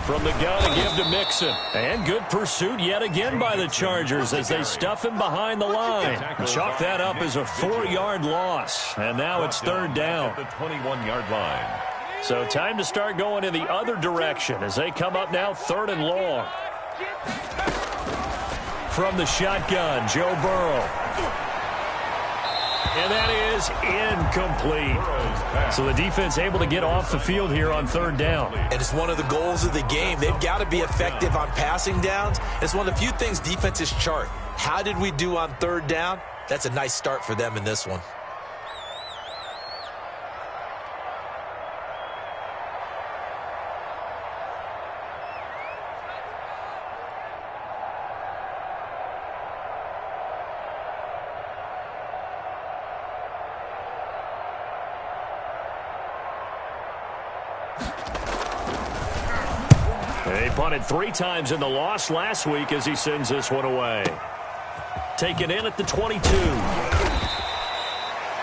From the gun, a give to Mixon. And good pursuit yet again by the Chargers as they stuff him behind the line. Chalk that up as a 4-yard loss. And now it's third down. At the 21-yard line. So time to start going in the other direction as they come up now 3rd and long. From the shotgun, Joe Burrow. And that is incomplete. So the defense able to get off the field here on 3rd down. And it's one of the goals of the game. They've got to be effective on passing downs. It's one of the few things defenses chart. How did we do on 3rd down? That's a nice start for them in this one. They punted 3 times in the loss last week as he sends this one away. Taken in at the 22.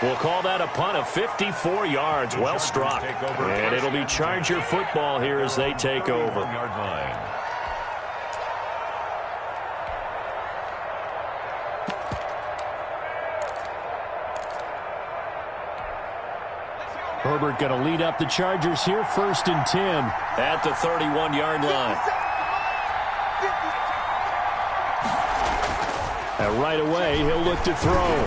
We'll call that a punt of 54 yards. Well struck. And it'll be Charger football here as they take over. Herbert going to lead up the Chargers here, 1st and 10 at the 31-yard line. And right away, he'll look to throw.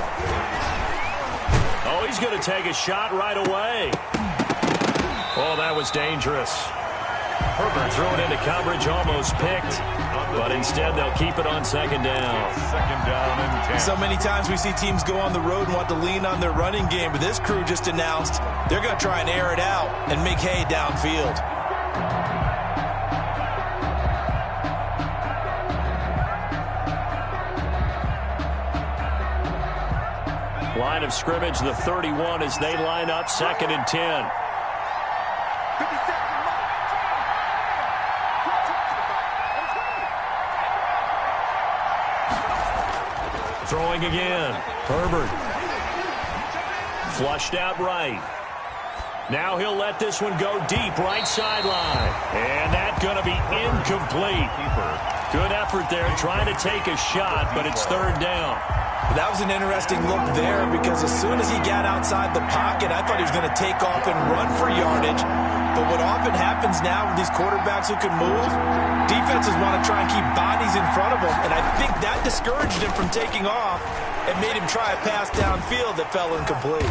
Oh, he's going to take a shot right away. Oh, that was dangerous. Herbert thrown into coverage, almost picked. But instead, they'll keep it on 2nd down. 2nd down and 10. So many times we see teams go on the road and want to lean on their running game, but this crew just announced they're going to try and air it out and make hay downfield. Line of scrimmage, the 31 as they line up 2nd and 10. Throwing again. Herbert. Flushed out right. Now he'll let this one go deep right sideline. And that's going to be incomplete. Good effort there trying to take a shot, but it's 3rd down. That was an interesting look there because as soon as he got outside the pocket, I thought he was going to take off and run for yardage. But what often happens now with these quarterbacks who can move, defenses want to try and keep bodies in front of them. And I think that discouraged him from taking off and made him try a pass downfield that fell incomplete.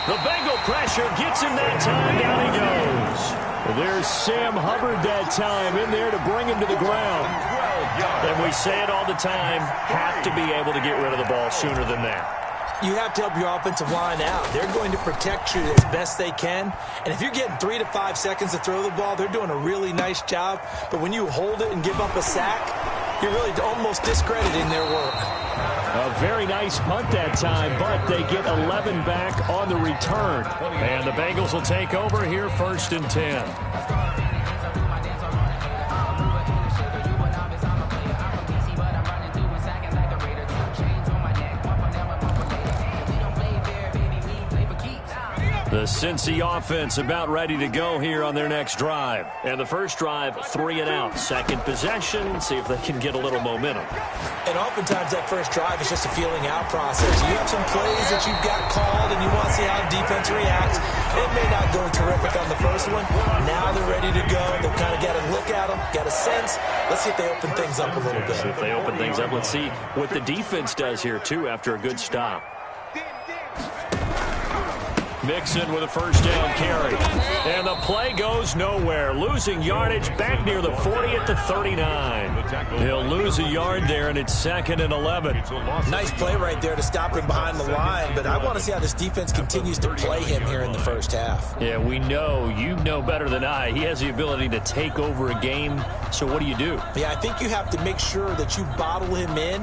The Bengal pressure gets him that time. Down he goes. There's Sam Hubbard that time in there to bring him to the ground. And we say it all the time, have to be able to get rid of the ball sooner than that. You have to help your offensive line out. They're going to protect you as best they can. And if you're getting 3 to 5 seconds to throw the ball, they're doing a really nice job. But when you hold it and give up a sack, you're really almost discrediting their work. A very nice punt that time, but they get 11 back on the return. And the Bengals will take over here 1st and 10. The Cincy offense about ready to go here on their next drive. And the first drive, 3 and out. Second possession, see if they can get a little momentum. And oftentimes that first drive is just a feeling out process. You have some plays that you've got called and you want to see how the defense reacts. It may not go terrific on the first one. Now they're ready to go. They've kind of got a look at them, got a sense. Let's see if they open things up a little bit. See if they open things up. Let's see what the defense does here, too, after a good stop. Mixon with a first down carry. And the play goes nowhere. Losing yardage back near the 40 at the 39. He'll lose a yard there, and it's 2nd and 11. Nice play right there to stop him behind the line, but I want to see how this defense continues to play him here in the first half. Yeah, we know, you know better than I, he has the ability to take over a game. So what do you do? Yeah, I think you have to make sure that you bottle him in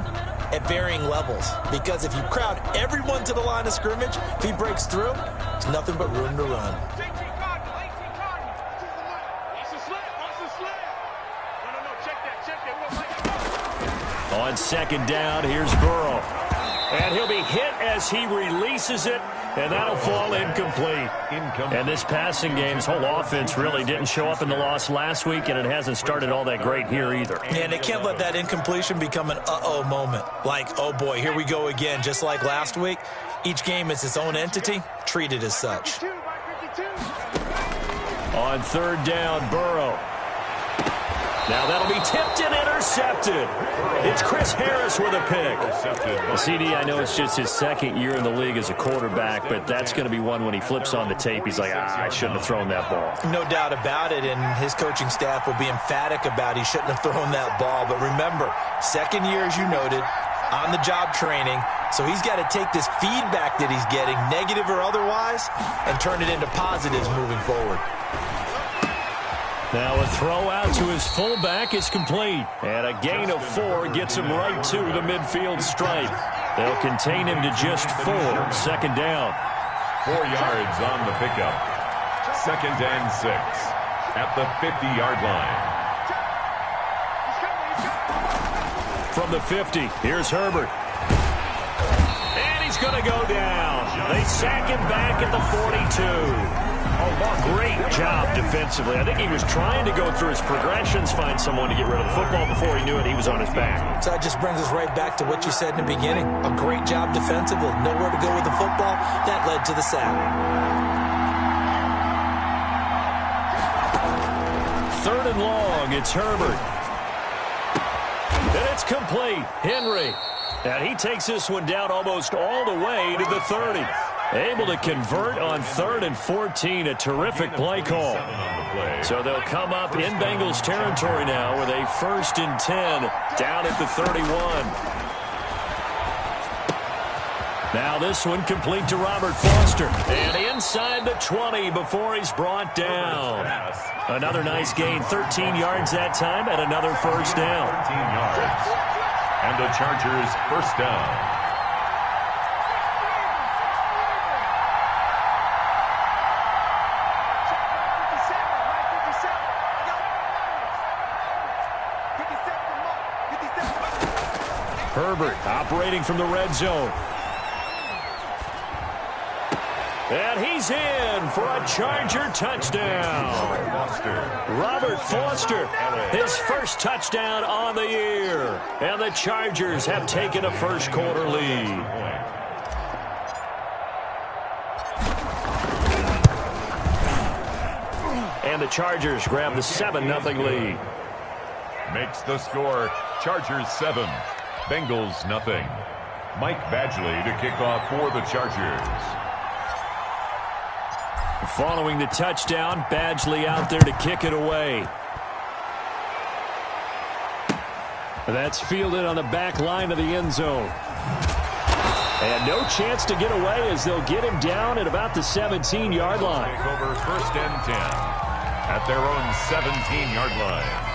at varying levels, because if you crowd everyone to the line of scrimmage, if he breaks through, there's nothing but room to run. On 2nd down, here's Burrow. And he'll be hit as he releases it And that'll fall incomplete. And this passing game's whole offense really didn't show up in the loss last week, and it hasn't started all that great here either. And they can't let that incompletion become an uh-oh moment. Like, oh boy, here we go again, just like last week. Each game is its own entity, treated as such. On third down, Burrow. Now that'll be tipped and intercepted. It's Chris Harris with a pick. The CD, I know it's just his second year in the league as a quarterback, but that's going to be one when he flips on the tape. He's like, I shouldn't have thrown that ball. No doubt about it, and his coaching staff will be emphatic about he shouldn't have thrown that ball. But remember, second year, as you noted, on-the-job training, so he's got to take this feedback that he's getting, negative or otherwise, and turn it into positives moving forward. Now a throw out to his fullback is complete. And a gain of 4 gets him right to the midfield stripe. They'll contain him to just 4. Second down. 4 yards on the pickup. 2nd and 6 at the 50-yard line. From the 50, here's Herbert. And he's going to go down. They sack him back at the 42. Great job defensively. I think he was trying to go through his progressions, find someone to get rid of the football. Before he knew it, he was on his back. So that just brings us right back to what you said in the beginning. A great job defensively. Nowhere to go with the football. That led to the sack. Third and long, it's Herbert. And it's complete. Henry. And he takes this one down almost all the way to the 30. Able to convert on 3rd and 14. A terrific play call. So they'll come up in Bengals territory now with a 1st and 10 down at the 31. Now this one complete to Robert Foster. And inside the 20 before he's brought down. Another nice gain. 13 yards that time and another first down. 13 yards. And the Chargers first down. Herbert operating from the red zone. And he's in for a Charger touchdown. Robert Foster, his first touchdown on the year. And the Chargers have taken a first-quarter lead. And the Chargers grab the 7-0 lead. Makes the score Chargers 7. Bengals nothing. Mike Badgley to kick off for the Chargers. Following the touchdown, Badgley out there to kick it away. That's fielded on the back line of the end zone. And no chance to get away as they'll get him down at about the 17-yard line. Take over 1st and 10 at their own 17-yard line.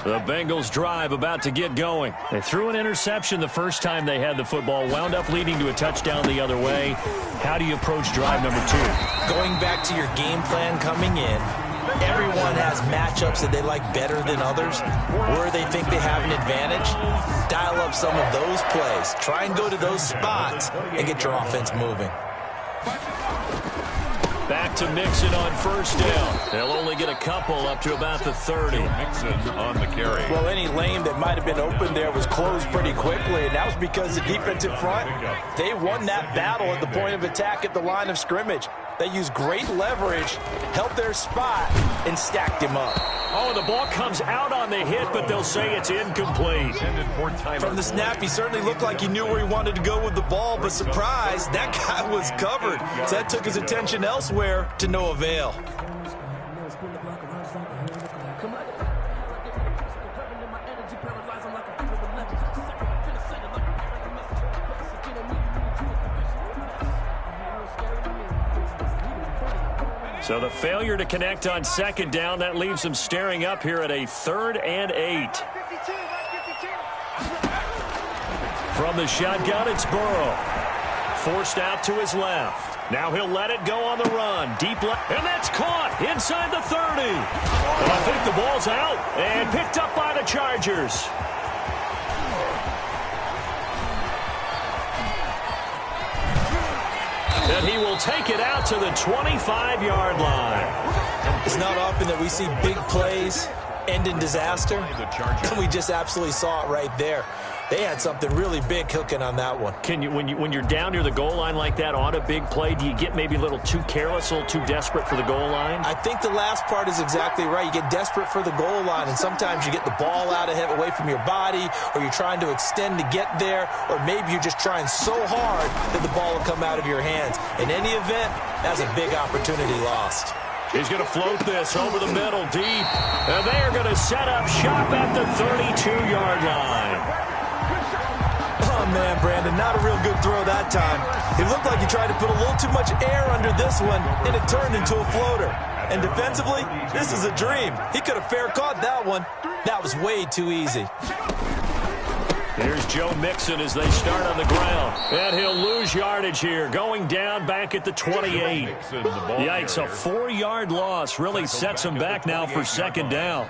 The Bengals drive about to get going. They threw an interception the first time they had the football, wound up leading to a touchdown the other way. How do you approach drive number 2? Going back to your game plan coming in, everyone has matchups that they like better than others, where they think they have an advantage. Dial up some of those plays. Try and go to those spots and get your offense moving. Back to Mixon on first down. They'll only get a couple up to about the 30. Mixon on the carry. Well, any lane that might have been open there was closed pretty quickly, and that was because the defensive front, they won that battle at the point of attack at the line of scrimmage. They used great leverage, held their spot, and stacked him up. Oh, the ball comes out on the hit, but they'll say it's incomplete. From the snap, he certainly looked like he knew where he wanted to go with the ball, but surprise, that guy was covered. So that took his attention elsewhere to no avail. So the failure to connect on second down, that leaves them staring up here at a 3rd and 8. From the shotgun, it's Burrow. Forced out to his left. Now he'll let it go on the run. Deep left. And that's caught inside the 30. And I think the ball's out and picked up by the Chargers. And he will take it out to the 25-yard line. It's not often that we see big plays end in disaster, and we just absolutely saw it right there. They had something really big cooking on that one. Can you, when you're down near the goal line like that on a big play, do you get maybe a little too careless, a little too desperate for the goal line? I think the last part is exactly right. You get desperate for the goal line, and sometimes you get the ball out ahead, away from your body, or you're trying to extend to get there, or maybe you're just trying so hard that the ball will come out of your hands. In any event, that's a big opportunity lost. He's going to float this over the middle deep, and they are going to set up shop at the 32-yard line. Oh, man, Brandon, not a real good throw that time. It looked like he tried to put a little too much air under this one, and it turned into a floater. And defensively, this is a dream. He could have fair caught that one. That was way too easy. Here's Joe Mixon as they start on the ground. And he'll lose yardage here, going down back at the 28. Yikes, a 4-yard loss really sets him back now for second down.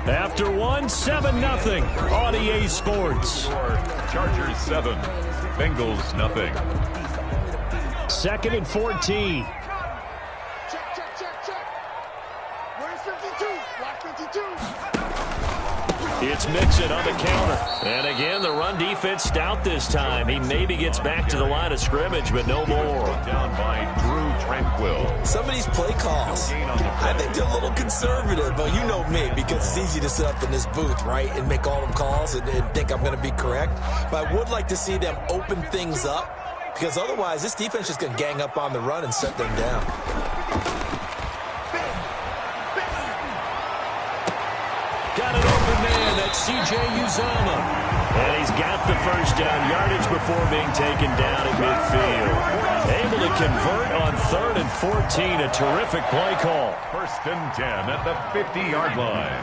After one, 7-0 on EA Sports. Chargers 7, Bengals nothing. 2nd and 14. Where's 52? Block 52. It's Mixon on the counter. And again, the run defense stout this time. He maybe gets back to the line of scrimmage, but no more. Down by Drew Tranquill. Some of these play calls, I think they're a little conservative, but you know me, because it's easy to sit up in this booth, right, and make all them calls and think I'm going to be correct. But I would like to see them open things up, because otherwise this defense is going to gang up on the run and set them down. Got an open man, that's C.J. Uzomah. And he's got the first down yardage before being taken down at midfield. Able to convert on 3rd and 14, a terrific play call. 1st and 10 at the 50-yard line.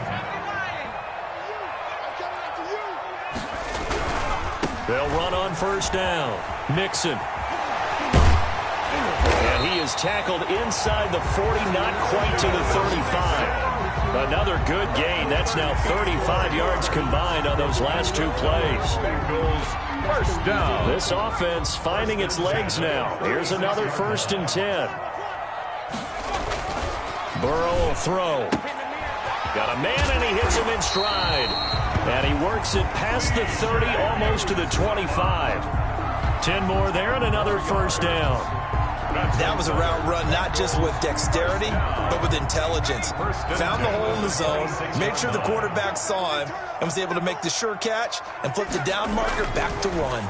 They'll run on 1st down. Mixon. And he is tackled inside the 40, not quite to the 35. Another good gain. That's now 35 yards combined on those last 2 plays. Bengals 1st down. This offense finding its legs now. Here's another 1st and 10. Burrow will throw. Got a man, and he hits him in stride. And he works it past the 30, almost to the 25. 10 more there, and another 1st down. That was a route run not just with dexterity, but with intelligence. Found the hole in the zone, made sure the quarterback saw him, and was able to make the sure catch and flip the down marker back to run.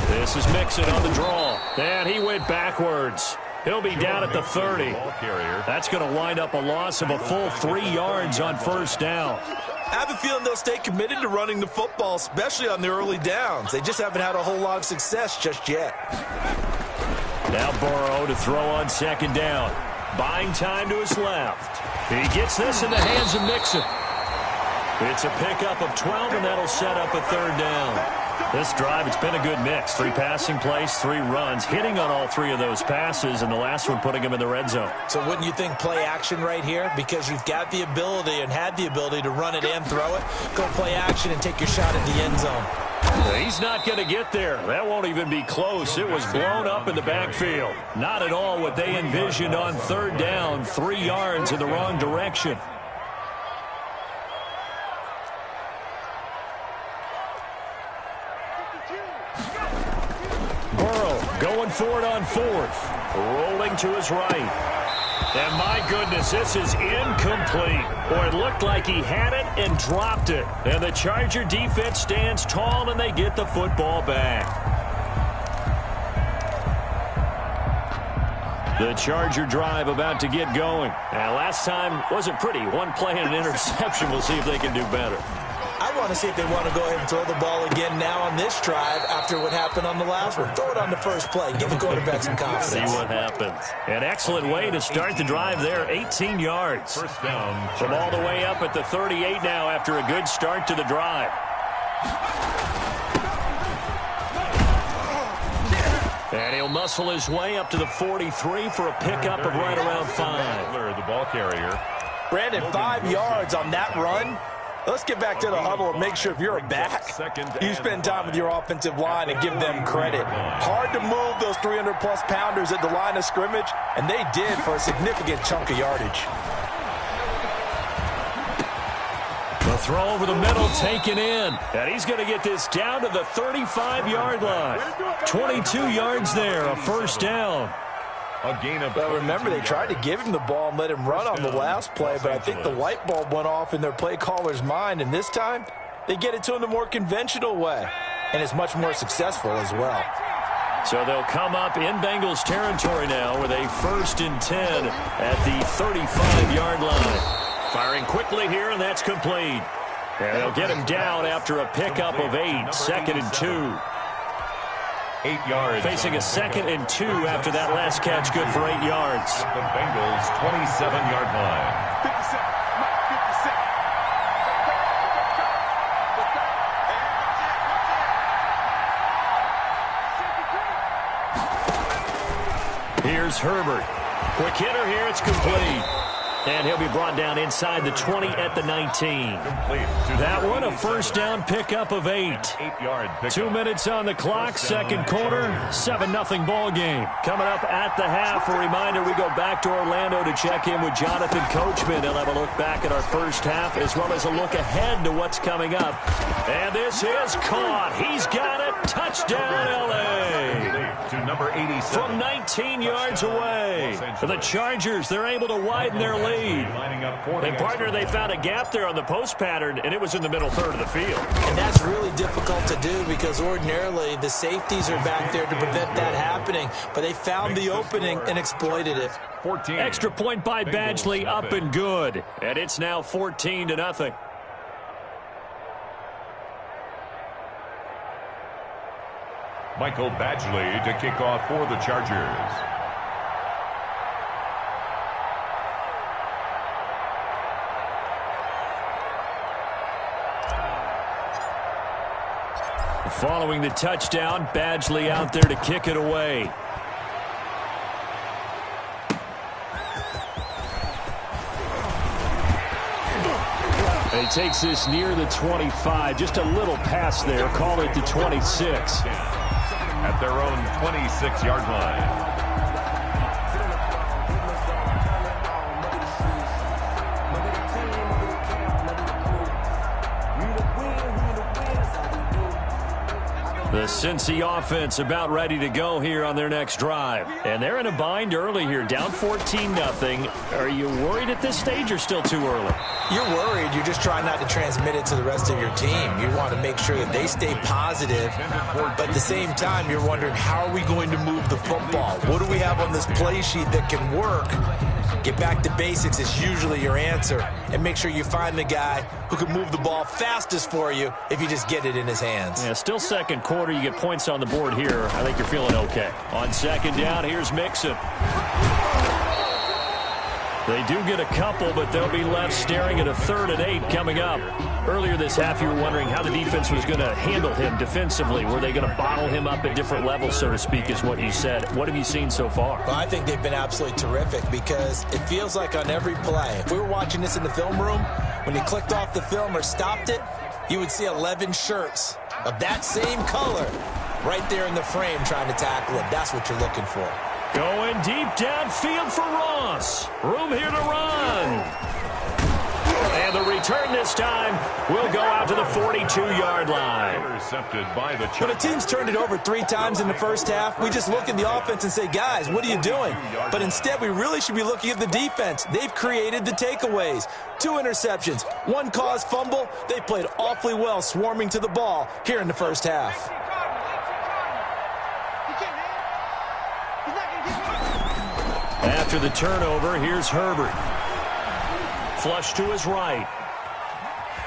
This is Mixon on the draw. And he went backwards. He'll be down at the 30. That's going to wind up a loss of a full 3 yards on 1st down. I have a feeling they'll stay committed to running the football, especially on the early downs. They just haven't had a whole lot of success just yet. Now Burrow to throw on 2nd down. Buying time to his left. He gets this in the hands of Mixon. It's a pickup of 12, and that'll set up a 3rd down. This drive, it's been a good mix. 3 passing plays, 3 runs, hitting on all 3 of those passes, and the last one putting him in the red zone. So wouldn't you think play action right here? Because you've got the ability and had the ability to run it and throw it. Go play action and take your shot at the end zone. He's not going to get there. That won't even be close. It was blown up in the backfield. Not at all what they envisioned on 3rd down. 3 yards in the wrong direction. Burrow going for it on 4th. Rolling to his right. And my goodness, this is incomplete. Or it looked like he had it and dropped it. And the Charger defense stands tall, and they get the football back. The Charger drive about to get going. Now, last time wasn't pretty. 1 play and an interception. We'll see if they can do better. I want to see if they want to go ahead and throw the ball again now on this drive after what happened on the last one. Throw it on the first play. Give the quarterback some confidence. See what happens. An excellent way to start the drive there. 18 yards. 1st down. From all the way up at the 38 now after a good start to the drive. And he'll muscle his way up to the 43 for a pickup of right around 5. The ball carrier. Brandon, 5 yards on that run. Let's get back to the huddle and make sure if you're a back, you spend time with your offensive line and give them credit. Hard to move those 300-plus pounders at the line of scrimmage, and they did for a significant chunk of yardage. The throw over the middle taken in, and he's going to get this down to the 35-yard line. 22 yards there, a first down. Well, remember, they tried to give him the ball and let him run on the last play, but I think the light bulb went off in their play caller's mind, and this time they get it to him the more conventional way, and it's much more successful as well. So they'll come up in Bengals territory now with a 1st and 10 at the 35-yard line. Firing quickly here, and that's complete. And they'll get him down after a pickup of 8, 2nd and 2. 8 yards. Facing a 2nd and 2 after that last catch, good for 8 yards. At the Bengals' 27-yard line. 57. Here's Herbert. Quick hitter here, it's complete. And he'll be brought down inside the 20 at the 19. That one, a first down pickup of 8. 2 minutes on the clock, second quarter, 7-0 ball game. Coming up at the half, a reminder we go back to Orlando to check in with Jonathan Coachman. He'll have a look back at our first half as well as a look ahead to what's coming up. And this is caught. He's got it. Touchdown, L.A. To number 87. From 19 yards away. The Chargers, they're able to widen their lead. And, partner, they found a gap there on the post pattern, and it was in the middle third of the field. And that's really difficult to do because ordinarily the safeties are back there to prevent that happening. But they found the opening and exploited it. 14. Extra point by Badgley, up and good. And it's now 14-0. Michael Badgley to kick off for the Chargers. Following the touchdown, Badgley out there to kick it away. He takes this near the 25, just a little pass there, call it the 26. At their own 26-yard line. The Cincy offense about ready to go here on their next drive. And they're in a bind early here, down 14-0. Are you worried at this stage or still too early? You're worried. You're just trying not to transmit it to the rest of your team. You want to make sure that they stay positive. But at the same time, you're wondering, how are we going to move the football? What do we have on this play sheet that can work? Get back to basics is usually your answer. And make sure you find the guy who can move the ball fastest for you if you just get it in his hands. Yeah, still second quarter. You get points on the board here. I think you're feeling okay. On second down, here's Mixon. They do get a couple, but they'll be left staring at a 3rd and 8 coming up. Earlier this half, you were wondering how the defense was going to handle him defensively. Were they going to bottle him up at different levels, so to speak, is what you said. What have you seen so far? Well, I think they've been absolutely terrific because it feels like on every play, if we were watching this in the film room, when you clicked off the film or stopped it, you would see 11 shirts of that same color right there in the frame trying to tackle him. That's what you're looking for. Going deep downfield for Ross. Room here to run. And the return this time will go out to the 42-yard line. Intercepted by the Chargers. When a team's turned it over 3 times in the first half, we just look at the offense and say, guys, what are you doing? But instead, we really should be looking at the defense. They've created the takeaways. 2 interceptions, 1 caused fumble. They played awfully well swarming to the ball here in the first half. After the turnover, here's Herbert. Flush to his right.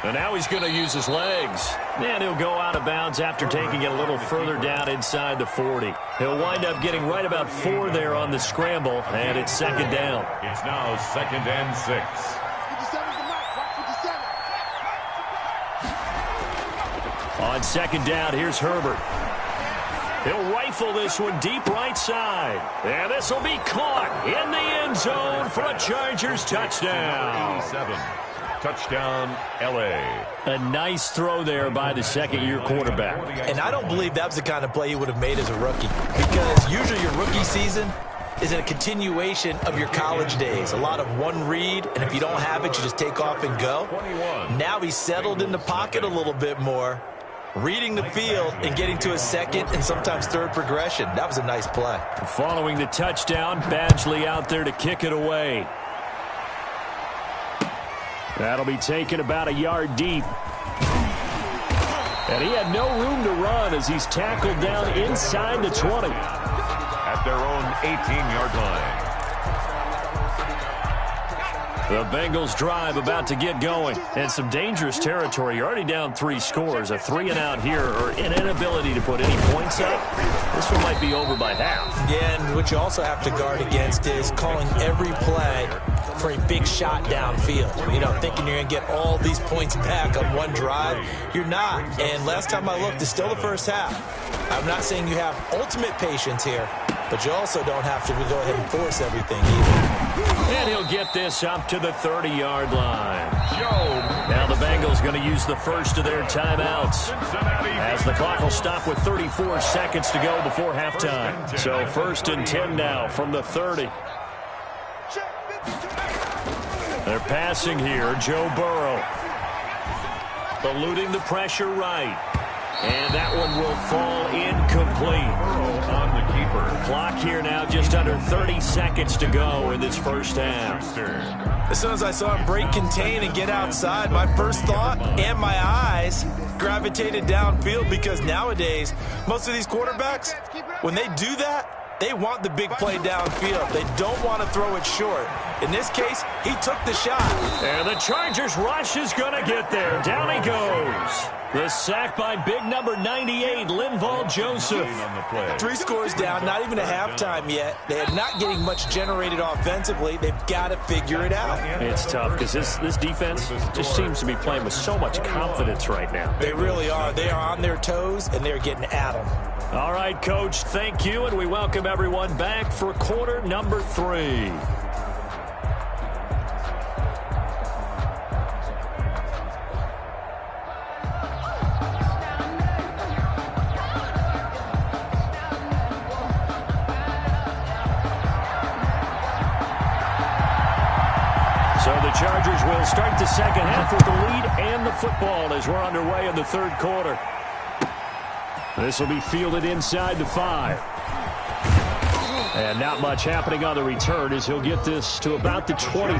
And now he's going to use his legs. And he'll go out of bounds after taking it a little further down inside the 40. He'll wind up getting right about 4 there on the scramble, and it's second down. It's now 2nd and 6. On second down, here's Herbert. He'll rifle this one deep right side. And this will be caught in the end zone for a Chargers touchdown. 87. Touchdown, L.A. A nice throw there by the second-year quarterback. And I don't believe that was the kind of play he would have made as a rookie, because usually your rookie season is a continuation of your college days. A lot of one read, and if you don't have it, you just take off and go. Now he's settled in the pocket a little bit more, reading the field and getting to a second and sometimes third progression. That was a nice play. Following the touchdown, Badgley out there to kick it away. That'll be taken about a yard deep. And he had no room to run as he's tackled down inside the 20. At their own 18-yard line. The Bengals drive about to get going. And some dangerous territory. You're already down 3 scores. A 3-and-out here, or an inability to put any points up. This one might be over by half. Yeah, and what you also have to guard against is calling every play for a big shot downfield. You know, thinking you're going to get all these points back on one drive. You're not. And last time I looked, it's still the first half. I'm not saying you have ultimate patience here, but you also don't have to go ahead and force everything either. And he'll get this up to the 30-yard line. Now the Bengals going to use the first of their timeouts, as the clock will stop with 34 seconds to go before halftime. So 1st and 10 now from the 30. They're passing here. Joe Burrow eluding the pressure right. And that one will fall incomplete. Burrow on the keeper. Clock here now, just under 30 seconds to go in this first half. As soon as I saw him break contain and get outside, my first thought and my eyes gravitated downfield, because nowadays, most of these quarterbacks, when they do that, they want the big play downfield. They don't want to throw it short. In this case, he took the shot. And the Chargers rush is going to get there. Down he goes. The sack by big number 98, Lilveejr Joseph. 3 scores down, not even a halftime yet. They are not getting much generated offensively. They've got to figure it out. It's tough because this defense just seems to be playing with so much confidence right now. They really are. They are on their toes, and they're getting at them. All right, Coach, thank you, and we welcome everyone back for quarter number 3. So the Chargers will start the second half with the lead and the football as we're underway in the third quarter. This will be fielded inside the 5. And not much happening on the return as he'll get this to about the 23.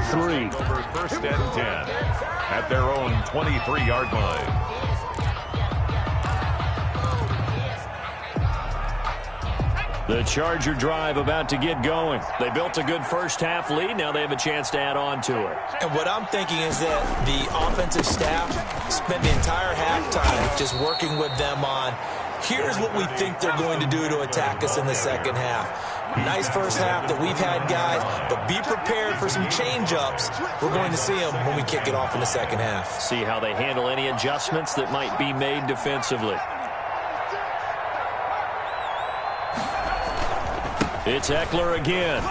1st and 10 at their own 23-yard line. The Charger drive about to get going. They built a good first half lead. Now they have a chance to add on to it. And what I'm thinking is that the offensive staff spent the entire halftime just working with them on, here's what we think they're going to do to attack us in the second half. Nice first half that we've had, guys, but be prepared for some change-ups. We're going to see them when we kick it off in the second half. See how they handle any adjustments that might be made defensively. It's Eckler again.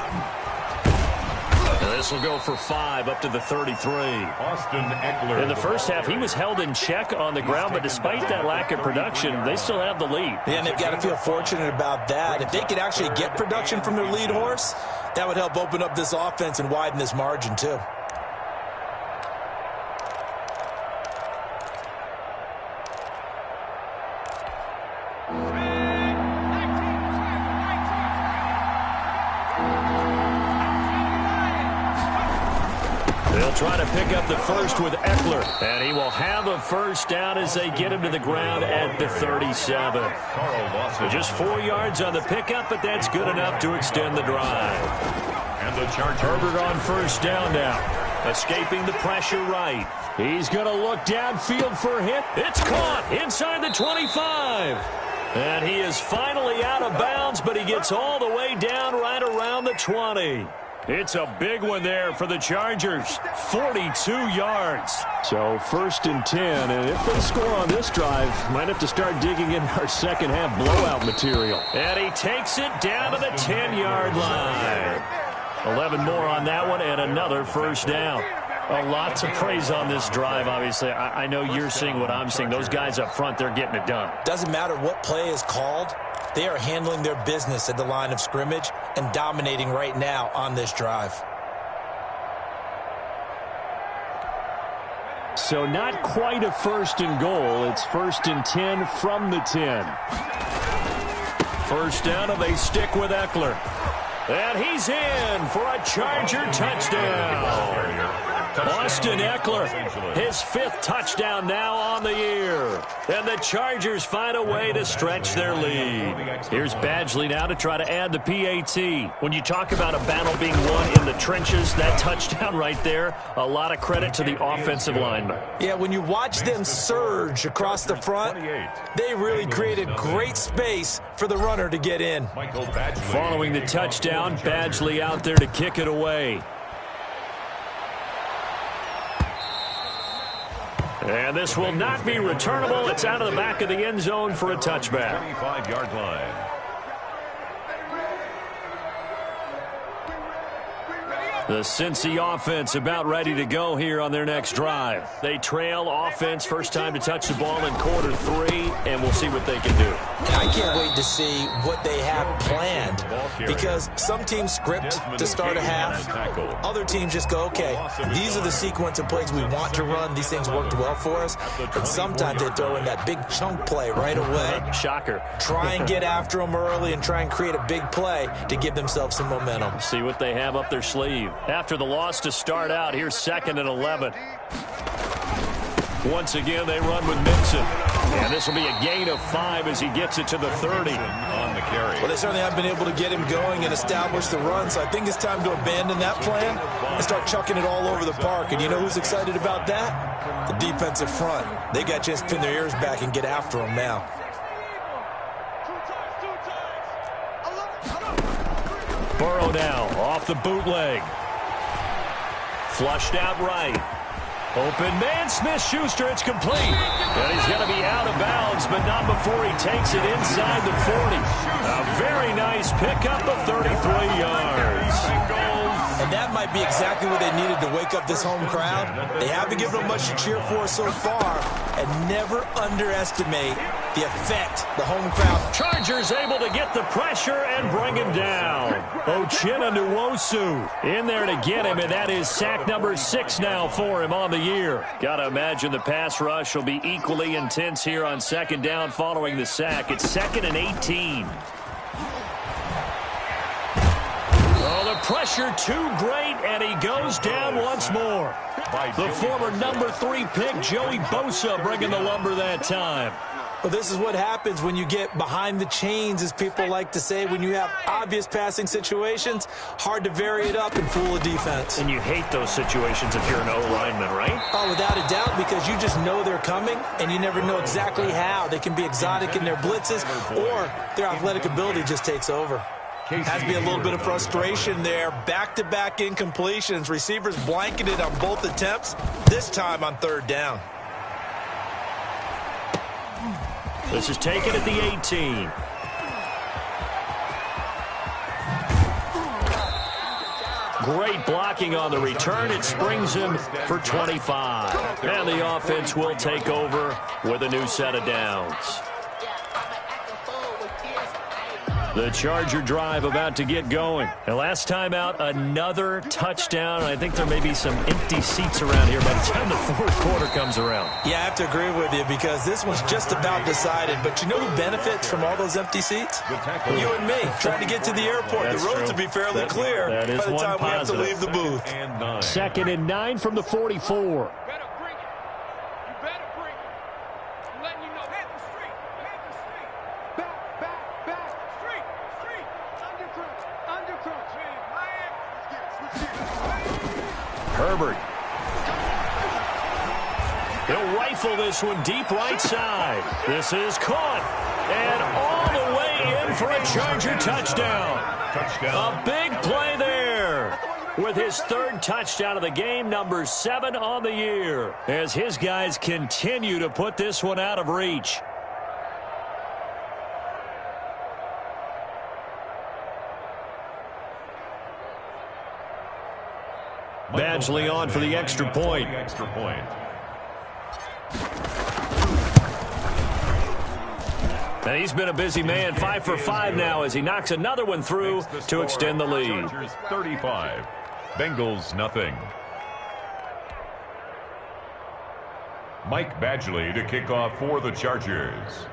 And this will go for 5 up to the 33. Austin Eckler. In the first half, he was held in check on the ground, but despite that lack of production, they still have the lead. Yeah, and they've got to feel fortunate about that. If they could actually get production from their lead horse, that would help open up this offense and widen this margin too. Trying to pick up the first with Eckler. And he will have a first down as they get him to the ground at the 37. So just 4 yards on the pickup, but that's good enough to extend the drive. And the Chargers. Herbert on first down now. Escaping the pressure right. He's going to look downfield for a hit. It's caught inside the 25. And he is finally out of bounds, but he gets all the way down right around the 20. It's a big one there for the Chargers. 42 yards. So 1st and 10, and if they score on this drive, might have to start digging in our second half blowout material. And he takes it down to the 10-yard line. 11 more on that one, and another first down. A lot to praise on this drive, obviously. I know you're seeing what I'm seeing. Those guys up front, they're getting it done. Doesn't matter what play is called. They are handling their business at the line of scrimmage and dominating right now on this drive. So not quite a 1st and goal. It's 1st and 10 from the 10. First down, and they stick with Eckler. And he's in for a Charger touchdown. Austin Eckler, his 5th touchdown now on the year. And the Chargers find a way to stretch their lead. Here's Badgley now to try to add the PAT. When you talk about a battle being won in the trenches, that touchdown right there, a lot of credit to the offensive linemen. Yeah, when you watch them surge across the front, they really created great space for the runner to get in. Following the touchdown, Badgley out there to kick it away. And this will not be returnable. It's out of the back of the end zone for a touchback. 25-yard line. The Cincy offense about ready to go here on their next drive. They trail offense, first time to touch the ball in quarter 3, and we'll see what they can do. And I can't wait to see what they have planned, because some teams script to start a half. Other teams just go, okay, these are the sequence of plays we want to run. These things worked well for us. And sometimes they throw in that big chunk play right away. Shocker. Try and get after them early and try and create a big play to give themselves some momentum. See what they have up their sleeve. After the loss to start out, here's 2nd and 11. Once again, they run with Mixon. And this will be a gain of 5 as he gets it to the 30. On the carry. Well, they certainly have been able to get him going and establish the run, so I think it's time to abandon that plan and start chucking it all over the park. And you know who's excited about that? The defensive front. They got a chance to pin their ears back and get after him now. Burrow now off the bootleg. Flushed out right. Open man, Smith-Schuster, it's complete. And he's going to be out of bounds, but not before he takes it inside the 40. A very nice pickup of 33 yards. And that might be exactly what they needed to wake up this home crowd. They haven't given them much to cheer for so far, and never underestimate the effect the home crowd. Chargers able to get the pressure and bring him down. Uchenna Nwosu in there to get him, and that is sack number 6 now for him on the year. Got to imagine the pass rush will be equally intense here on 2nd down following the sack. It's 2nd and 18. Oh, the pressure too great, and he goes down once more. The former number 3 pick, Joey Bosa, bringing the lumber that time. Well, this is what happens when you get behind the chains, as people like to say. When you have obvious passing situations, hard to vary it up and fool a defense. And you hate those situations if you're an O-lineman, right? Oh, without a doubt, because you just know they're coming, and you never know exactly how. They can be exotic in their blitzes, or their athletic ability just takes over. Has to be a little bit of frustration there. Back-to-back incompletions. Receivers blanketed on both attempts, this time on 3rd down. This is taken at the 18. Great blocking on the return. It springs him for 25. And the offense will take over with a new set of downs. The Charger drive about to get going. And last time out, another touchdown. I think there may be some empty seats around here by the time the 4th quarter comes around. Yeah, I have to agree with you, because this one's just about decided. But you know who benefits from all those empty seats? You and me, trying to get to the airport. The roads will be fairly clear by the time we have to leave the booth. 2nd and 9 from the 44. Herbert. He'll rifle this one deep right side. This is caught. And all the way in for a Charger touchdown. A big play there. with his third touchdown of the game, number 7 on the year, as his guys continue to put this one out of reach. Badgley on for the extra point. And he's been a busy man, 5 for 5 now as he knocks another one through to extend the lead. Chargers 35, Bengals nothing. Mike Badgley to kick off for the Chargers.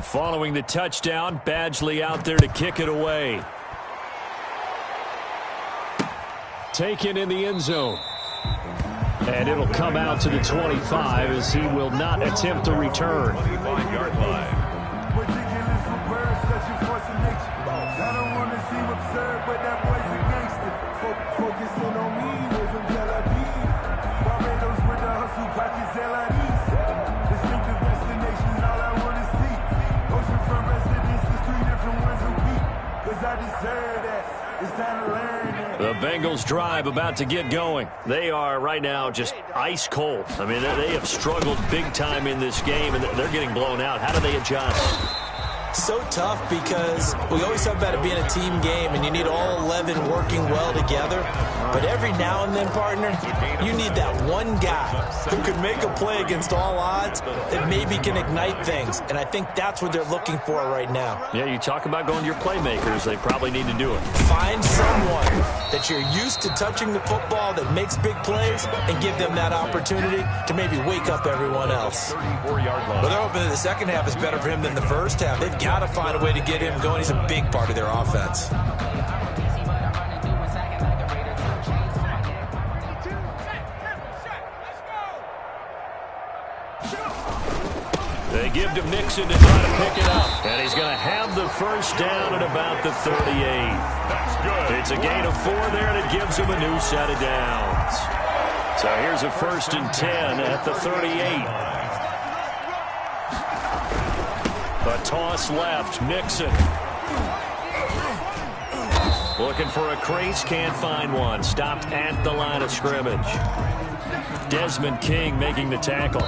Following the touchdown, Badgley out there to kick it away. Taken in the end zone. And it'll come out to the 25 as he will not attempt to return. 25-yard line. I don't want to seem absurd, but that boy's a gangster. Focusing on me, with him Tel Aviv. Barbados with the hustle, pockets LIDs. Distinctive destinations, all I want to see. Oceanfront residences, 3 different ones a week. Cause I deserve that. It's time to learn that. The Bengals drive about to get going. They are right now just ice cold. I mean, they have struggled big time in this game, and they're getting blown out. How do they adjust? So tough because we always talk about it being a team game and you need all 11 working well together. But every now and then, partner, you need that one guy who can make a play against all odds that maybe can ignite things. And I think that's what they're looking for right now. Yeah, you talk about going to your playmakers. They probably need to do it. Find someone that you're used to touching the football that makes big plays and give them that opportunity to maybe wake up everyone else. 34-yard line. Well, they're hoping that the second half is better for him than the first half. They've got to find a way to get him going. He's a big part of their offense. They give to Mixon to try to pick it up. And he's going to have the first down at about the 38. That's good. It's a gain of 4 there, and it gives him a new set of downs. So here's a 1st and 10 at the 38. A toss left, Mixon. Looking for a crease, can't find one. Stopped at the line of scrimmage. Desmond King making the tackle.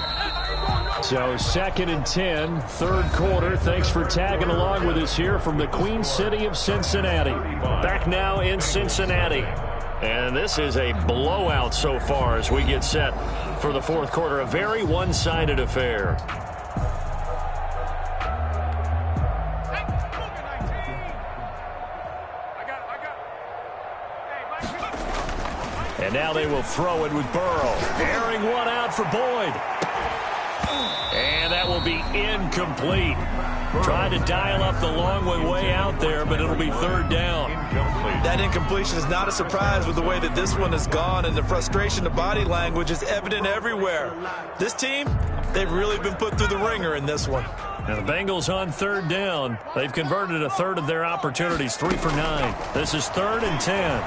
So 2nd and 10, 3rd quarter. Thanks for tagging along with us here from the Queen City of Cincinnati. Back now in Cincinnati. And this is a blowout so far as we get set for the 4th quarter. A very one-sided affair. And now they will throw it with Burrow. Airing one out for Boyd. And that will be incomplete. Trying to dial up the long way out there, but it'll be 3rd down. That incompletion is not a surprise with the way that this one has gone, and the frustration of body language is evident everywhere. This team, they've really been put through the ringer in this one. Now the Bengals on 3rd down. They've converted a third of their opportunities, 3 for 9. This is 3rd and 10.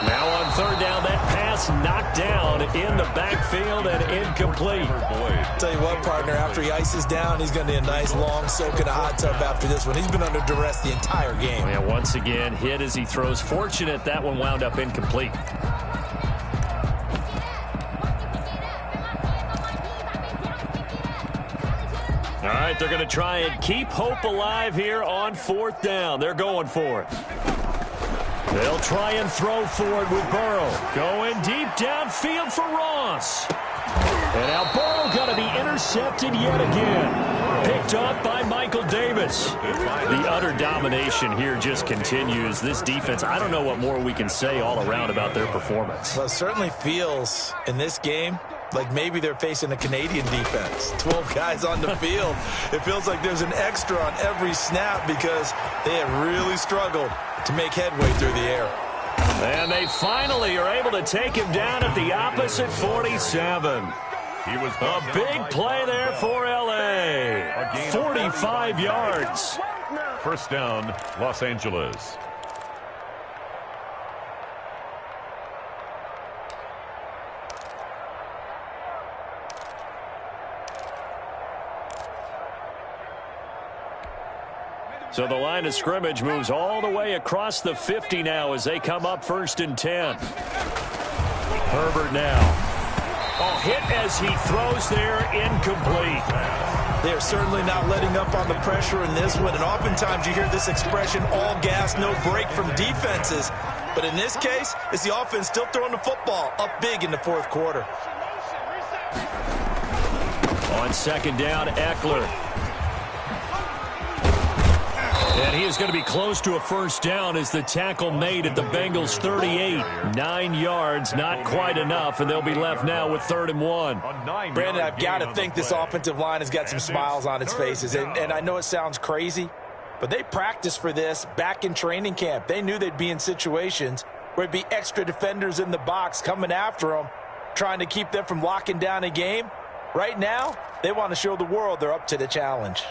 Now on 3rd down, that pass knocked down in the backfield and incomplete. Tell you what, partner, after he ices down, he's going to need a nice long soak in a hot tub after this one. He's been under duress the entire game. Yeah, once again, hit as he throws. Fortunate that one wound up incomplete. All right, they're going to try and keep hope alive here on 4th down. They're going for it. They'll try and throw for it with Burrow. Going deep downfield for Ross. And now Burrow got to be intercepted yet again. Picked off by Michael Davis. The utter domination here just continues. This defense, I don't know what more we can say all around about their performance. Well, it certainly feels in this game like maybe they're facing a Canadian defense. 12 guys on the field. It feels like there's an extra on every snap because they have really struggled to make headway through the air. And they finally are able to take him down at the opposite 47. He was A big play there for L.A. 45 yards. 1st down, Los Angeles. So the line of scrimmage moves all the way across the 50 now as they come up 1st and 10. Herbert now. Oh, hit as he throws there, incomplete. They're certainly not letting up on the pressure in this one, and oftentimes you hear this expression, all gas, no break from defenses. But in this case, it's the offense still throwing the football up big in the 4th quarter. On 2nd down, Eckler. And he is going to be close to a 1st down as the tackle made at the Bengals' 38. 9 yards, not quite enough, and they'll be left now with 3rd and 1. Brandon, I've got to think this offensive line has got some smiles on its faces. And I know it sounds crazy, but they practiced for this back in training camp. They knew they'd be in situations where it'd be extra defenders in the box coming after them, trying to keep them from locking down a game. Right now, they want to show the world they're up to the challenge.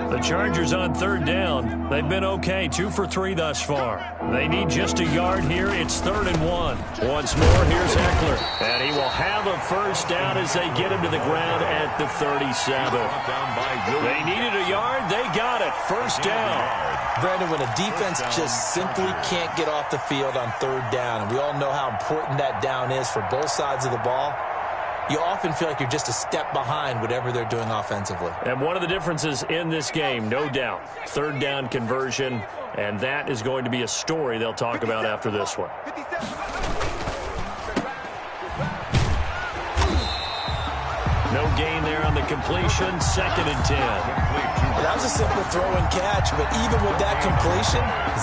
The Chargers on 3rd down. They've been okay, 2 for 3 thus far. They need just a yard here. It's 3rd and 1. Once more, here's Eckler. And he will have a 1st down as they get him to the ground at the 37. They needed a yard. They got it. 1st down. Brandon, when a defense just simply can't get off the field on 3rd down, and we all know how important that down is for both sides of the ball, you often feel like you're just a step behind whatever they're doing offensively. And one of the differences in this game, no doubt, 3rd down conversion, and that is going to be a story they'll talk about after this one. No gain there on the completion, 2nd and 10. Well, that was a simple throw and catch, but even with that completion,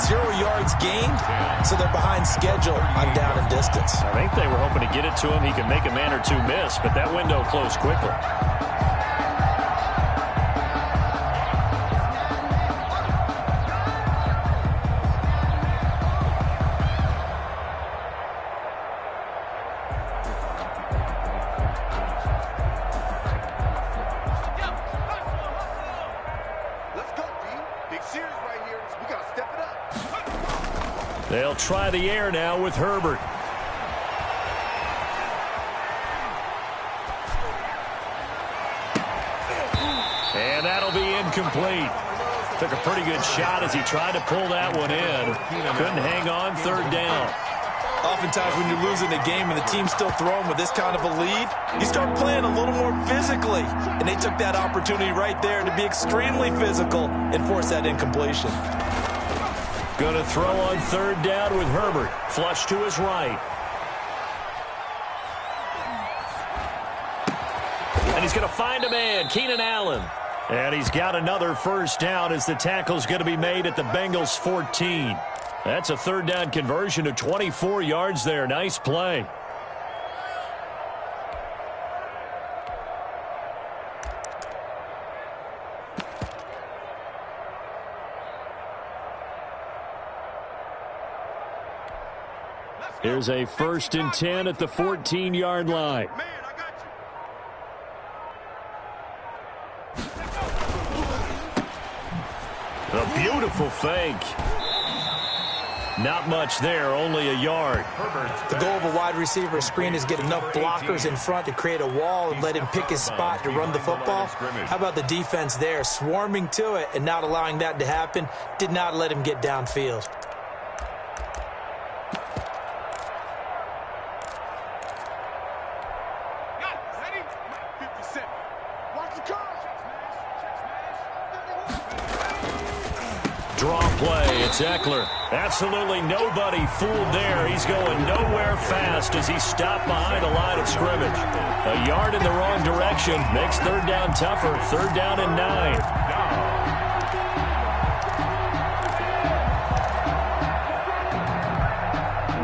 0 yards gained, so they're behind schedule on down and distance. I think they were hoping to get it to him. He could make a man or two miss, but that window closed quickly. They'll try the air now with Herbert. And that'll be incomplete. Took a pretty good shot as he tried to pull that one in. Couldn't hang on, 3rd down. Oftentimes when you're losing a game and the team's still throwing with this kind of a lead, you start playing a little more physically. And they took that opportunity right there to be extremely physical and force that incompletion. Going to throw on 3rd down with Herbert. Flush to his right. And he's going to find a man, Keenan Allen. And he's got another 1st down as the tackle's going to be made at the Bengals' 14. That's a 3rd down conversion of 24 yards there. Nice play. Here's a 1st and 10 at the 14-yard line. A beautiful fake. Not much there, only a yard. The goal of a wide receiver screen is get enough blockers in front to create a wall and let him pick his spot to run the football. How about the defense there, swarming to it and not allowing that to happen? Did not let him get downfield. Draw play, it's Eckler. Absolutely nobody fooled there. He's going nowhere fast as he's stopped behind a line of scrimmage. A yard in the wrong direction makes 3rd down tougher. 3rd down and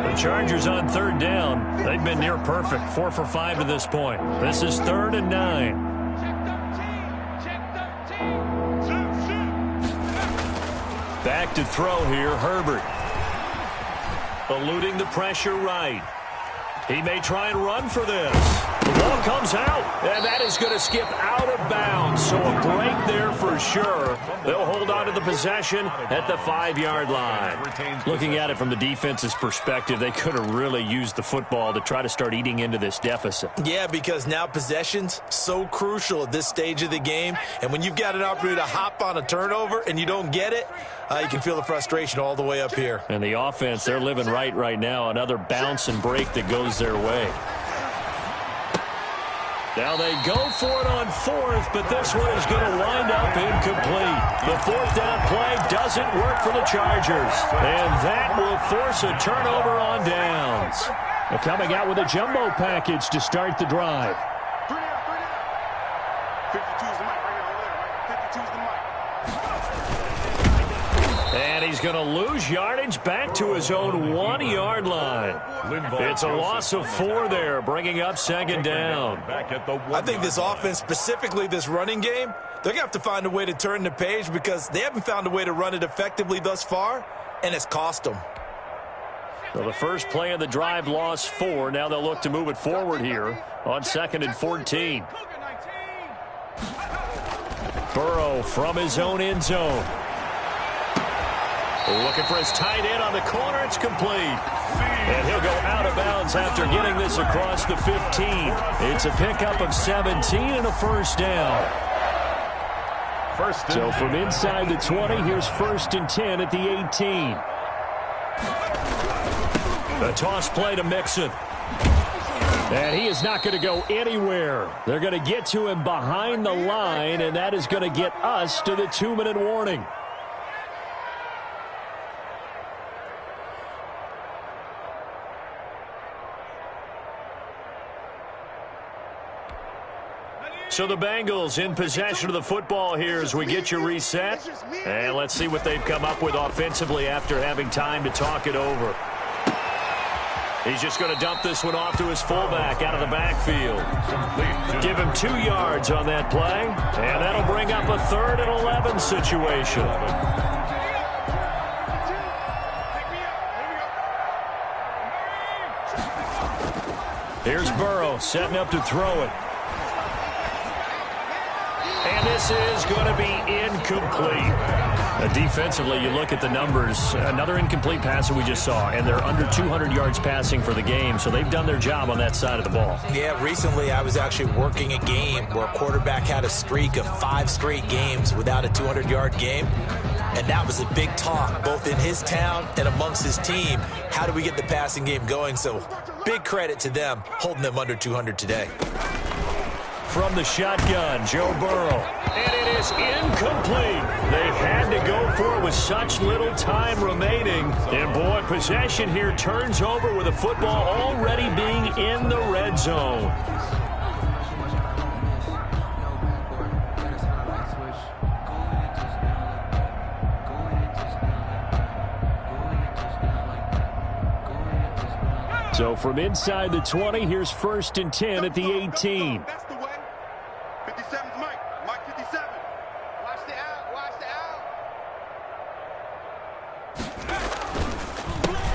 9. The Chargers on 3rd down. They've been near perfect, 4 for 5 to this point. This is 3rd and 9. Back to throw here, Herbert. Eluding the pressure right. He may try and run for this. The ball comes out, and that is going to skip out of bounds. So a break there for sure. They'll hold on to the possession at the 5-yard line. Looking at it from the defense's perspective, they could have really used the football to try to start eating into this deficit. Yeah, because now possession's so crucial at this stage of the game. And when you've got an opportunity to hop on a turnover and you don't get it, you can feel the frustration all the way up here. And the offense, they're living right now. Another bounce and break that goes their way. Now they go for it on 4th, but this one is going to wind up incomplete. The 4th down play doesn't work for the Chargers. And that will force a turnover on downs. They're coming out with a jumbo package to start the drive. 52's the mic right here, over there, right? 52's the mic. And he's going to lose yardage back to his own 1-yard line. It's a loss of 4 there, bringing up 2nd down. I think this offense, specifically this running game, they're going to have to find a way to turn the page because they haven't found a way to run it effectively thus far, and it's cost them. So the first play of the drive lost 4. Now they'll look to move it forward here on 2nd and 14. Burrow from his own end zone. Looking for his tight end on the corner. It's complete. And he'll go out of bounds after getting this across the 15. It's a pickup of 17 and a first down. So from inside the 20, here's 1st and 10 at the 18. A toss play to Mixon. And he is not going to go anywhere. They're going to get to him behind the line, and that is going to get us to the 2-minute warning. So the Bengals in possession of the football here as we get you reset. And let's see what they've come up with offensively after having time to talk it over. He's just going to dump this one off to his fullback out of the backfield. Give him 2 yards on that play. And that'll bring up a 3rd and 11 situation. Here's Burrow setting up to throw it. And this is going to be incomplete. Defensively, you look at the numbers. Another incomplete pass that we just saw, and they're under 200 yards passing for the game, so they've done their job on that side of the ball. Yeah, recently I was actually working a game where a quarterback had a streak of 5 straight games without a 200-yard game, and that was a big talk, both in his town and amongst his team. How do we get the passing game going? So big credit to them, holding them under 200 today. From the shotgun, Joe Burrow. And it is incomplete. They had to go for it with such little time remaining. And, boy, possession here turns over with the football already being in the red zone. So from inside the 20, here's 1st and 10 at the 18. That's the way. 57's Mike. Mike 57. Watch the out. Watch the out.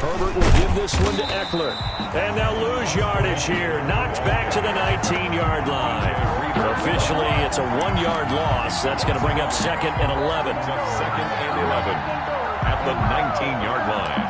Herbert will give this one to Eckler. And they'll lose yardage here. Knocked back to the 19-yard line. Officially, it's a 1-yard loss. That's going to bring up 2nd and 11. 2nd and 11 at the 19-yard line.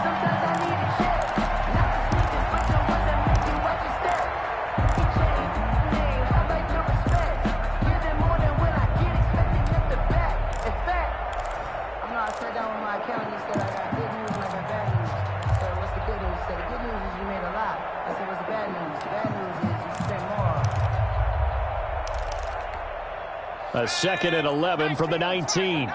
A 2nd and 11 from the 19.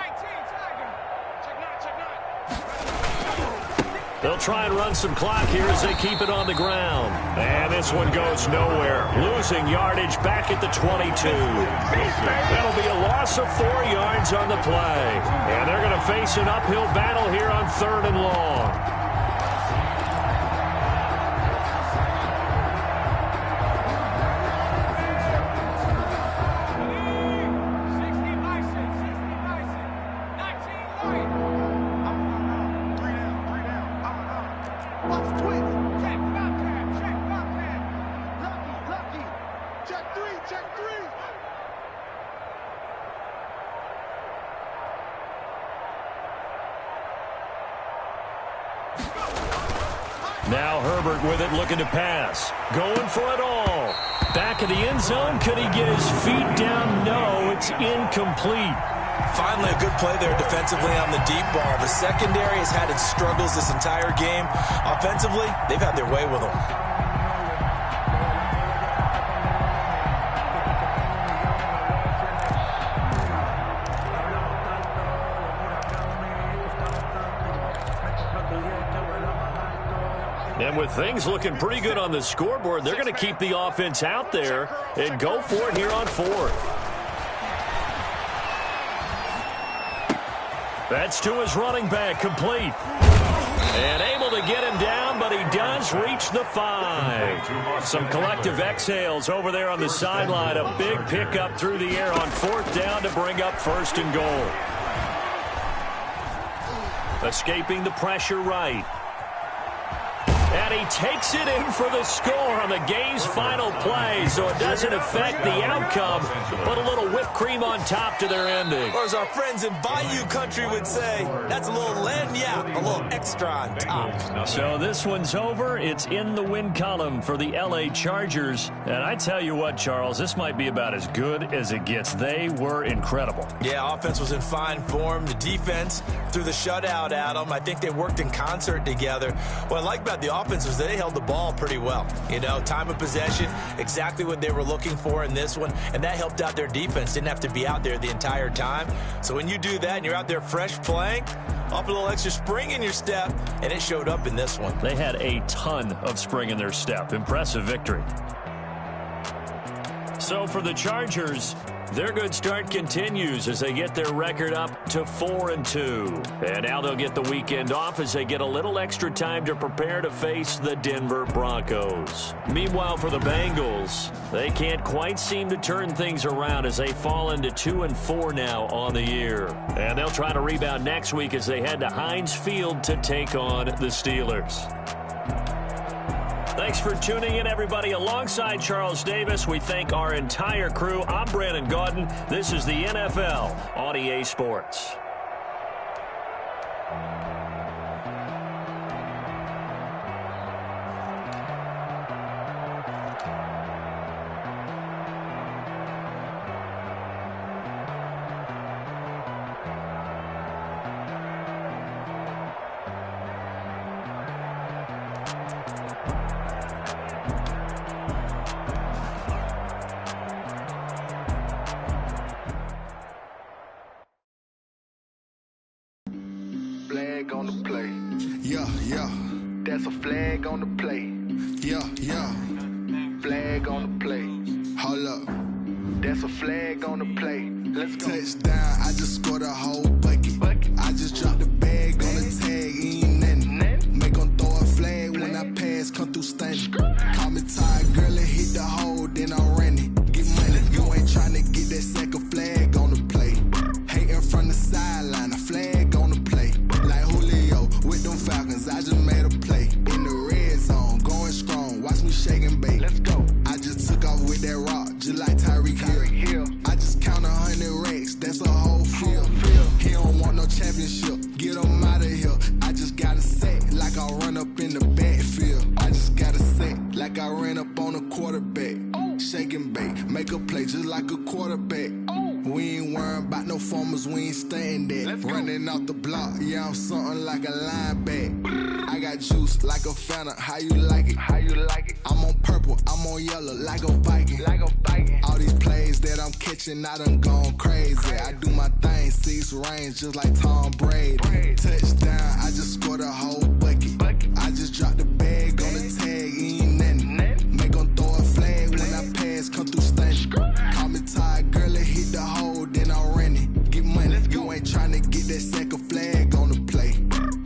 They'll try and run some clock here as they keep it on the ground. And this one goes nowhere. Losing yardage back at the 22. That'll be a loss of 4 yards on the play. And they're going to face an uphill battle here on 3rd and long. Now Herbert with it, looking to pass. Going for it all. Back of the end zone. Could he get his feet down? No, it's incomplete. Finally, a good play there defensively on the deep ball. The secondary has had its struggles this entire game. Offensively, they've had their way with them. And with things looking pretty good on the scoreboard, they're going to keep the offense out there and go for it here on fourth. That's to his running back, complete. And able to get him down, but he does reach the 5. Some collective exhales over there on the sideline. A big pickup through the air on fourth down to bring up first and goal. Escaping the pressure right. And he takes it in for the score on the game's final play, so it doesn't affect the outcome, but a little whipped cream on top to their ending. Or as our friends in Bayou Country would say, that's a little lagniappe, a little extra on top. So this one's over. It's in the win column for the L.A. Chargers. And I tell you what, Charles, this might be about as good as it gets. They were incredible. Yeah, offense was in fine form. The defense threw the shutout at them. I think they worked in concert together. What I like about the offense was they held the ball pretty well. You know, time of possession, exactly what they were looking for in this one, and that helped out their defense. Didn't have to be out there the entire time. So when you do that and you're out there fresh playing, off a little extra spring in your step, and it showed up in this one. They had a ton of spring in their step. Impressive victory. So for the Chargers, their good start continues as they get their record up to 4-2. And now they'll get the weekend off as they get a little extra time to prepare to face the Denver Broncos. Meanwhile, for the Bengals, they can't quite seem to turn things around as they fall into 2-4 now on the year. And they'll try to rebound next week as they head to Heinz Field to take on the Steelers. Thanks for tuning in, everybody. Alongside Charles Davis, we thank our entire crew. I'm Brandon Gaudin. This is the NFL on EA Sports. On the play. Yeah, yeah. That's a flag on the play. Yeah, yeah. Flag on the play. Hold up. That's a flag on the play. Let's go. Touchdown, I just scored a whole bucket. I just dropped the bag on the tag, ain't nothing. Make them throw a flag when I pass, come through stunning. Call me tired, girl, and hit the hole, then I'm running. Get money, you ain't trying to get that second flag on the play. Hating from the sideline, a flag on the play. With them Falcons, I just made a play. In the red zone, going strong. Watch me shake and bake. Let's go. I just took off with that rock, just like Tyreek Hill. I just count 100 racks, that's a whole field. He don't want no championship, get him out of here. I just got a set, like I run up in the backfield. I just got a set, like I ran up on a quarterback. Shake and bake, make a play just like a quarterback. We ain't worrying about no formers, we ain't staying there. Running off the block, yeah, I'm something like a linebacker. I got juice like a Fanta, how you like it? How you like it? I'm on purple, I'm on yellow, like a Viking. Like a Viking. All these plays that I'm catching, I done gone crazy. I do my thing, 6 range, just like Tom Brady. Touchdown, I just scored a whole bucket. I just dropped the bag on the tag, ain't nothing. Make them throw a flag when I pass, come through stunning. Call me tired, girl, and hit the hole, then I'm running. Get money, you ain't trying to get that second flag on the play.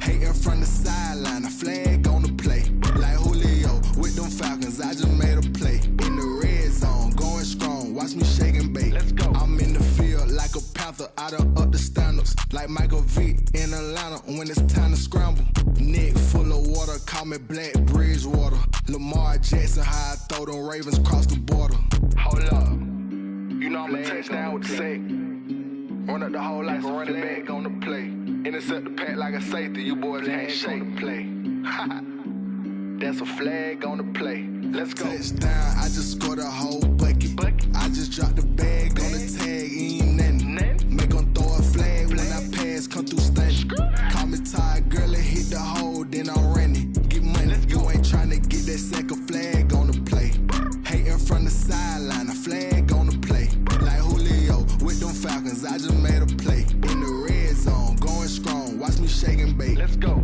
Hating from the sideline, a flag on the play. Like Julio with them Falcons, I just made a play. In the red zone, going strong, watch me shake and bake. Let's go. I'm in the field like a Panther, I done up the standards. Like Michael Vick in Atlanta when it's time to scramble. Neck full of water, call me Black Bridgewater. Lamar Jackson, how I throw them Ravens cross the border. Hold up. You know I'm a touchdown with the sack. Run up the hole like a running back on the play. Intercept the pack like a safety. You boys ain't shake the play. That's a flag on the play. Let's go. Touchdown, I just scored a whole bucket. I just dropped the bag on the tag, ain't nothing. Make them throw a flag when I pass, come through stunning. Call me tired, girl, and hit the hole, then I'm running. Get money, you ain't tryna get that second flag on the play. Hating from the sideline, a flag on the play. Like Julio with them Falcons, I just made a play. In the red zone, going strong, watch me shake and bake. Let's go.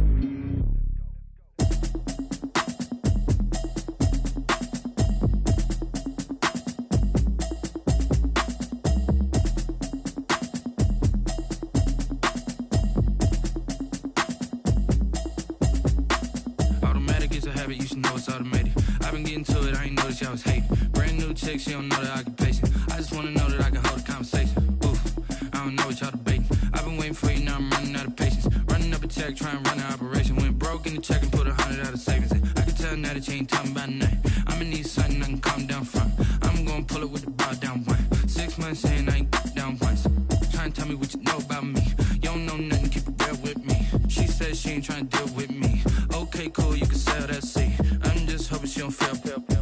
I was hating. Brand new chick, she don't know the occupation. I just wanna know that I can hold a conversation. Oof, I don't know what y'all debating. I've been waiting for you, now I'm running out of patience. Running up a check, trying to run an operation. Went broke in the check and put 100 out of savings. I can tell now that you ain't talking about nothing. I'ma need something I can calm down from. I'm gonna pull it with the bar down one. 6 months saying I ain't down once. Trying to tell me what you know about me. You don't know nothing, keep it real with me. She said she ain't trying to deal with me. Okay, cool, you can sell that seat. I'm just hoping she don't fail.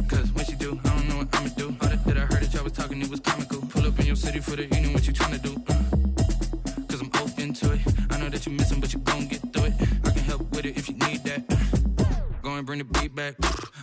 Cause when she do, I don't know what I'ma do. All that I heard that y'all was talking, it was comical. Pull up in your city for the evening, what you trying to do? Cause I'm open to it. I know that you missing, but you gon' get through it. I can help with it if you need that. Go and bring the beat back.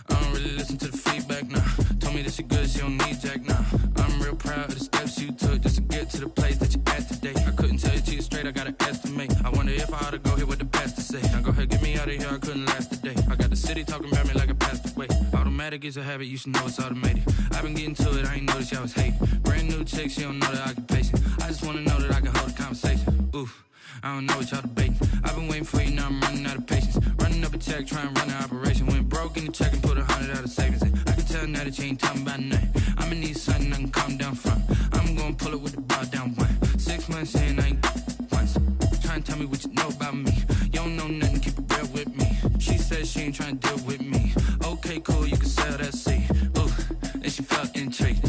I don't really listen to the feedback, nah. Told me that she good, she don't need jack, nah. I'm real proud of the steps you took just to get to the place that you at today. I couldn't tell you to you straight, I gotta estimate. I wonder if I ought to go here with the pastor say. Now go ahead, get me out of here, I couldn't last a day. I got the city talking about me like I passed away. Automatic is a habit, you should know it's automated. I've been getting to it, I ain't noticed y'all was hating. Brand new chick, she don't know the occupation. I just wanna know that I can hold a conversation. Oof, I don't know what y'all debating. I've been waiting for you, now I'm running out of patience. Running up a check, trying to run an operation. Went broke in the check and put 100 out of savings. I can tell now that you ain't talking about nothing. I'ma need something I can calm down from. I'm gonna pull it with the bar down one. 6 months saying I ain't once. Trying to tell me what you know about me. You don't know nothing, keep it real with me. She said she ain't trying to deal with me. Okay, cool, you can sell that seat. Ooh, then she felt intrigued.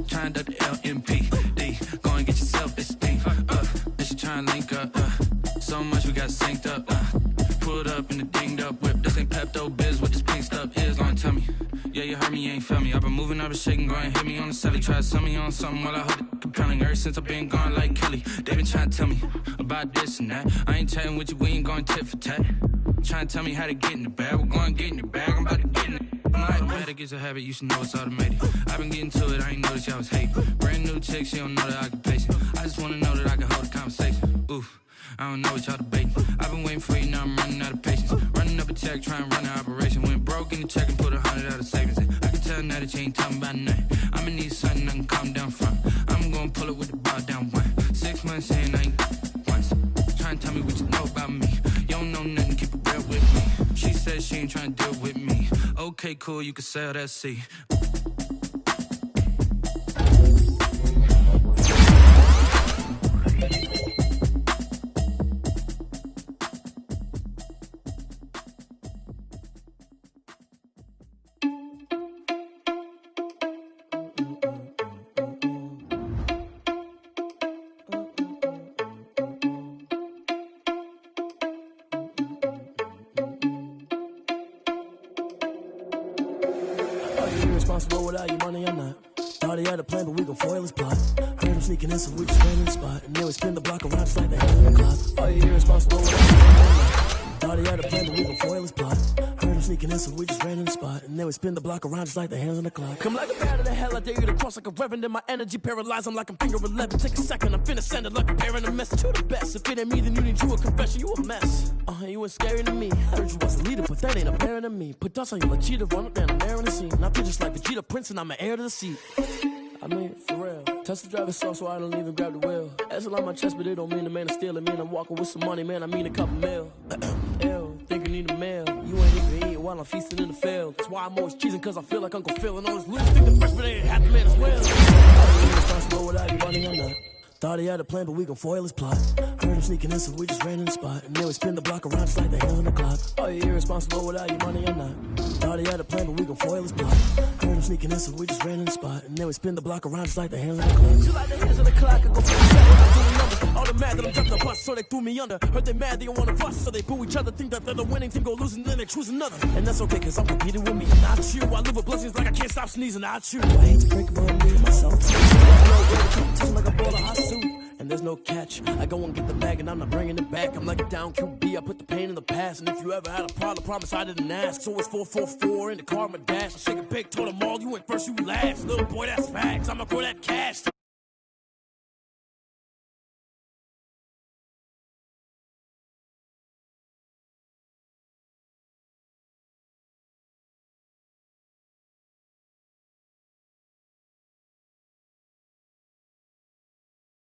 Trying to the LMPD. Go and get your self-esteem. Then she trying to link up. So much we got synced up. Pulled up in the dinged up whip. This ain't Pepto-Biz, what this pink stuff is. Gonna tell me. Yeah, you heard me, you ain't felt me. I've been moving, I've been shaking, go and hit me on the celly. Try to sell me on something while I hold it compelling. Ever since I've been gone like Kelly. They been trying to tell me about this and that. I ain't chatting with you, we ain't going tit for tat. Trying to tell me how to get in the bag. We're going to get in the bag, I'm about to get in it. Automatic is a habit, you should know it's automated. I've been getting to it, I ain't noticed y'all was hating. Brand new chick, she don't know the occupation. I just wanna know that I can hold a conversation. Oof, I don't know what y'all debating. I've been waiting for you, now I'm running out of patience. Running up a check, trying to run an operation. Went broke in the check and put 100 out of savings. I can tell now that you ain't talking about nothing. I'ma need something I can calm down from. I'm gonna pull it with the bar down one. 6 months saying I ain't once. Trying to tell me what you know about me. You don't know nothing, keep it real with me. She said she ain't trying to deal with me. Okay, cool, you can sell that seat. Irresponsible without your money or not. Thought he had a plan, but we gon' foil his plot. Heard him sneaking in, so we just ran in the spot. And then we spin the block around just like the hand in the clock. Are you irresponsible without your money or not? Thought he had a plan, but we gon' foil his plot. Heard him sneaking in, so we just ran in the spot. And then we spin the block around just like the hands on the clock. Come like a bat of the hell, I dare you to cross like a reverend. And my energy paralyzed, I'm like I'm finger 11. Take a second, I'm finna send it like a bear in a message. You the best, if it ain't me, then you need you a confession. You a mess, you ain't scary to me. Heard you was a leader, but that ain't apparent to me. Put dust on you like cheetah, run up down the air in the scene. Now I just like Vegeta Prince and I'm an heir to the seat. I mean, for real. Test the driver's soft so I don't even grab the wheel. That's on my chest, but it don't mean the man is stealing. Mean I'm walking with some money, man, I mean a couple mil. Ew, think you need a meal. You ain't even eating while I'm feasting in the field. That's why I'm always cheesing, cause I feel like Uncle Phil. And all his losers think the freshman ain't half the man as well. Are you irresponsible without your money or not? Thought he had a plan, but we gon' foil his plot. Heard Heard him sneaking in, so we just ran in the spot. And then we spin the block around just like the hell in the clock. Are you irresponsible without your money or not? Thought he had a plan, but we gon' foil his plot. Heard him sneaking in, so we just ran in the spot. And then we spin the block around just like the hell in the clock. Just like the hands of the clock, I go for the set when I'm doing numbers. All the mad that I'm dropping the bus, so they threw me under. Heard they mad, they don't wanna fuss, so they boo each other. Think that they're the winning team, go losing, then they choose another. And that's okay, cause I'm competing with me. Not you, I live with blessings like I can't stop sneezing. Not you. I hate to break about me and myself. Competition like a ball of hot soup. And there's no catch. I go and get the bag and I'm not bringing it back. I'm like a down QB, I put the pain in the past. And if you ever had a problem, promise I didn't ask. So it's 444 in the car, my dash. I shake a big, told them all, you went first, you last. Little boy, that's facts, I'ma grow that cash.